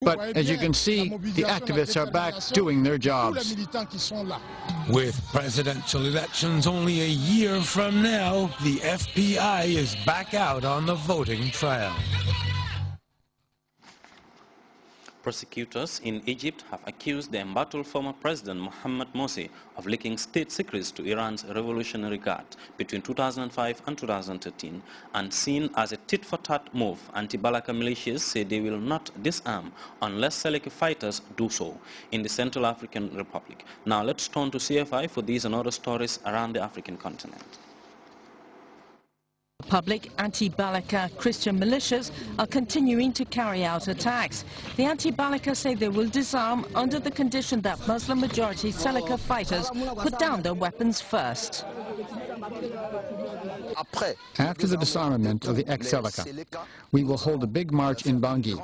But as you can see, the activists are back doing their jobs. With presidential elections only a year from now, the FBI is back out on the voting trail. Prosecutors in Egypt have accused the embattled former President Mohamed Morsi of leaking state secrets to Iran's Revolutionary Guard between 2005 and 2013, and seen as a tit-for-tat move. Anti-Balaka militias say they will not disarm unless Seleki fighters do so in the Central African Republic. Now let's turn to CFI for these and other stories around the African continent. Public anti-Balaka Christian militias are continuing to carry out attacks. The anti-Balaka say they will disarm under the condition that Muslim-majority Seleka fighters put down their weapons first. After the disarmament of the ex-Seleka, we will hold a big march in Bangui,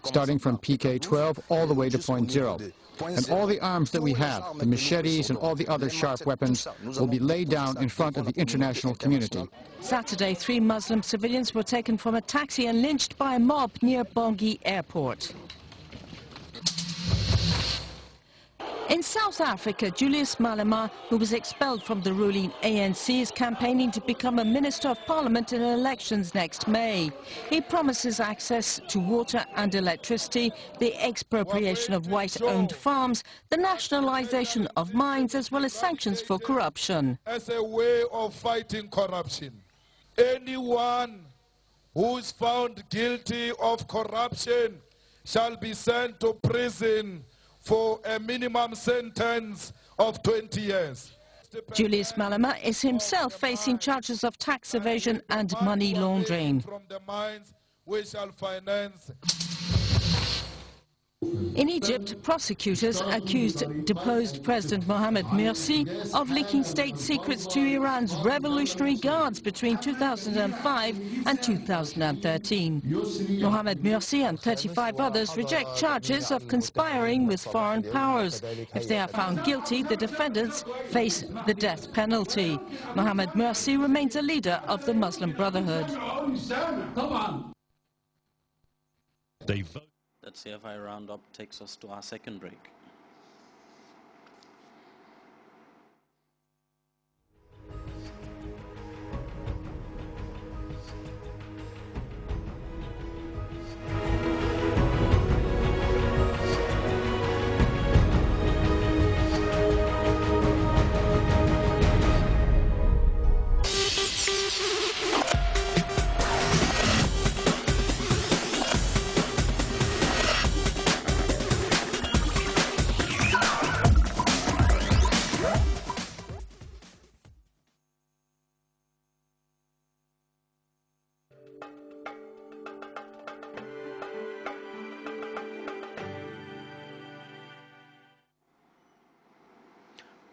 starting from PK-12 all the way to Point Zero. And all the arms that we have, the machetes and all the other sharp weapons, will be laid down in front of the international community. Saturday, 3 Muslim civilians were taken from a taxi and lynched by a mob near Bangui airport. In South Africa, Julius Malema, who was expelled from the ruling ANC, is campaigning to become a Minister of Parliament in elections next May. He promises access to water and electricity, the expropriation of white-owned farms, the nationalization of mines, as well as sanctions for corruption. As a way of fighting corruption, anyone who is found guilty of corruption shall be sent to prison for a minimum sentence of 20 years. Julius Malema is himself facing charges of tax evasion and money laundering. From the mines, we shall finance. In Egypt, prosecutors accused deposed President Mohamed Morsi of leaking state secrets to Iran's Revolutionary Guards between 2005 and 2013. Mohamed Morsi and 35 others reject charges of conspiring with foreign powers. If they are found guilty, the defendants face the death penalty. Mohamed Morsi remains a leader of the Muslim Brotherhood. That CFI Roundup takes us to our second break.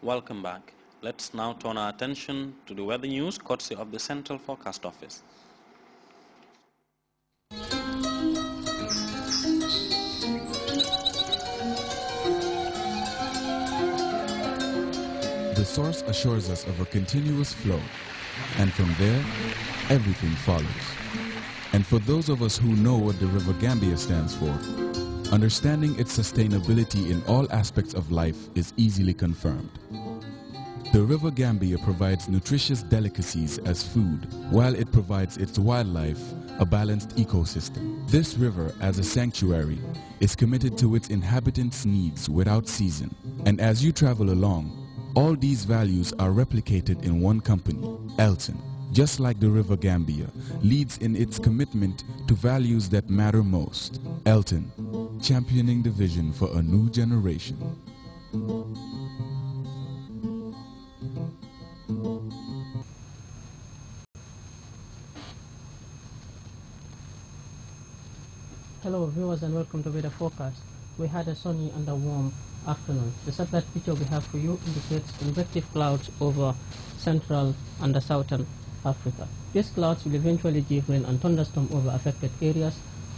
Welcome back. Let's now turn our attention to the weather news courtesy of the Central Forecast Office. The source assures us of a continuous flow, and from there, everything follows. And for those of us who know what the River Gambia stands for, understanding its sustainability in all aspects of life is easily confirmed. The River Gambia provides nutritious delicacies as food, while it provides its wildlife a balanced ecosystem. This river, as a sanctuary, is committed to its inhabitants' needs without season. And as you travel along, all these values are replicated in one company, Elton. Just like the River Gambia, leads in its commitment to values that matter most. Elton, championing the vision for a new generation. Hello viewers and welcome to Weather Forecast. We had a sunny and a warm afternoon. The satellite picture we have for you indicates convective clouds over central and the southern Africa. These clouds will eventually give rain and thunderstorm over affected areas,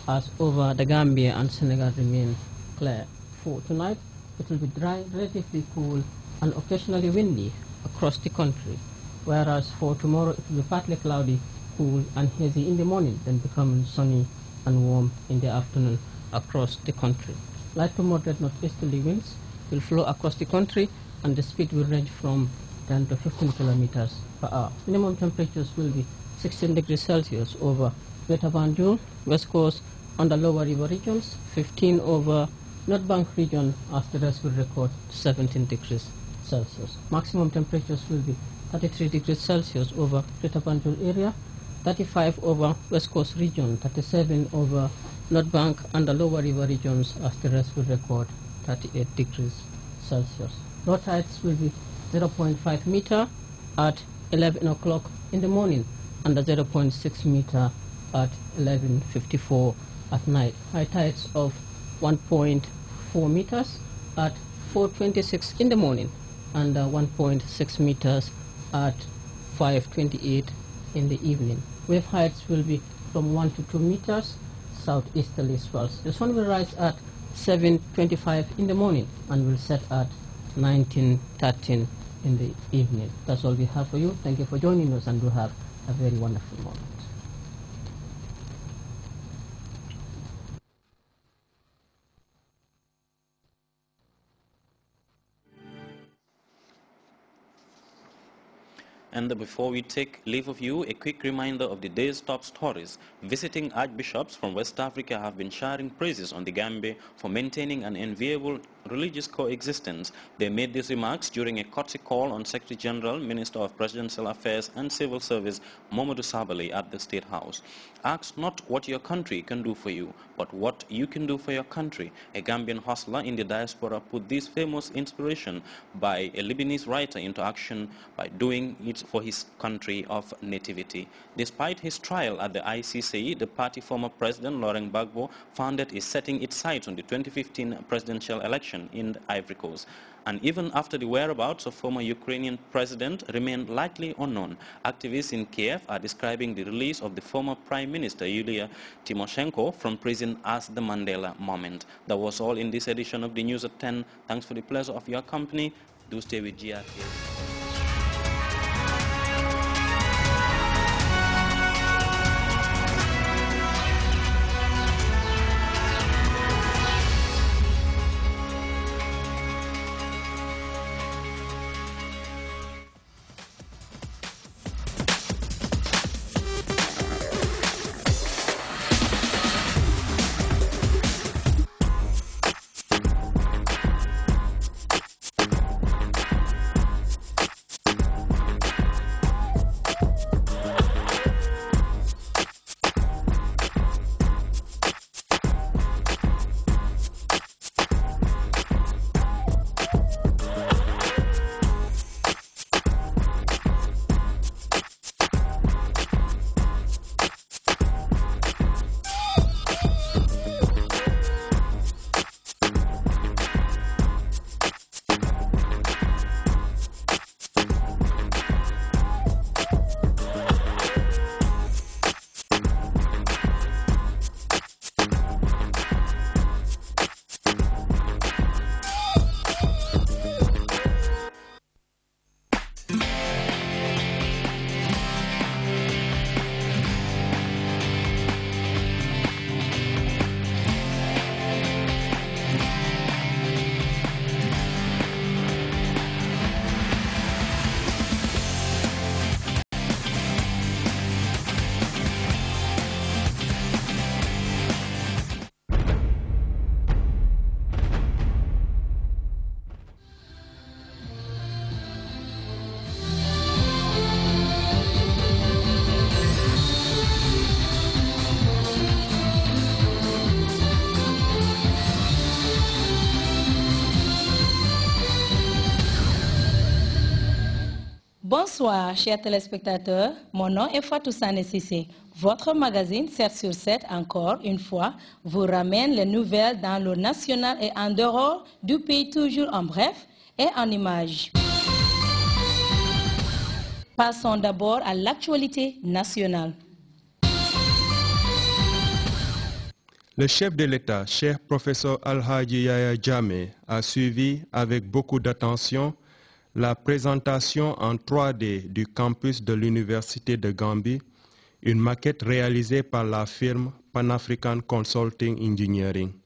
as over the Gambia and Senegal remain clear. For tonight, it will be dry, relatively cool and occasionally windy across the country, whereas for tomorrow it will be partly cloudy, cool and hazy in the morning, then becoming sunny and warm in the afternoon. across the country. Light to moderate northeasterly winds will flow across the country, and the speed will range from 10 to 15 kilometers per hour. Minimum temperatures will be 16 degrees Celsius over Greater Banjul, West Coast, and the lower river regions, 15 over North Bank region, as the rest will record 17 degrees Celsius. Maximum temperatures will be 33 degrees Celsius over Greater Banjul area, 35 over West Coast region, 37 over North Bank and the lower river regions, as the rest will record 38 degrees Celsius. Low tides will be 0.5 meter at 11 o'clock in the morning and 0.6 meter at 11:54 at night. High tides of 1.4 meters at 4:26 in the morning and 1.6 meters at 5:28 in the evening. Wave heights will be from 1 to 2 meters southeasterly swells. The sun will rise at 7:25 in the morning and will set at 19:13 in the evening. That's all we have for you. Thank you for joining us, and do have a very wonderful moment. And before we take leave of you, a quick reminder of the day's top stories. Visiting archbishops from West Africa have been sharing praises on the Gambia for maintaining an enviable religious coexistence. They made these remarks during a courtesy call on Secretary General, Minister of Presidential Affairs and Civil Service, Mamadou Sabali, at the State House. Ask not what your country can do for you, but what you can do for your country. A Gambian hustler in the diaspora put this famous inspiration by a Lebanese writer into action by doing it for his country of nativity. Despite his trial at the ICC, the party former president, Laurent Gbagbo, found that is setting its sights on the 2015 presidential election in the Ivory Coast. And even after the whereabouts of former Ukrainian president remain likely unknown, activists in Kiev are describing the release of the former Prime Minister Yulia Tymoshenko from prison as the Mandela moment. That was all in this edition of the News at 10. Thanks for the pleasure of your company. Do stay with GRTS. Bonsoir, chers téléspectateurs. Mon nom est Fatou Sané Sissé. Votre magazine 7 sur 7, encore une fois, vous ramène les nouvelles dans le national et en dehors du pays, toujours en bref et en images. Passons d'abord à l'actualité nationale. Le chef de l'État, cher professeur Alhaji Yaya Jammeh, a suivi avec beaucoup d'attention la présentation en 3D du campus de l'Université de Gambie, une maquette réalisée par la firme Pan-African Consulting Engineering.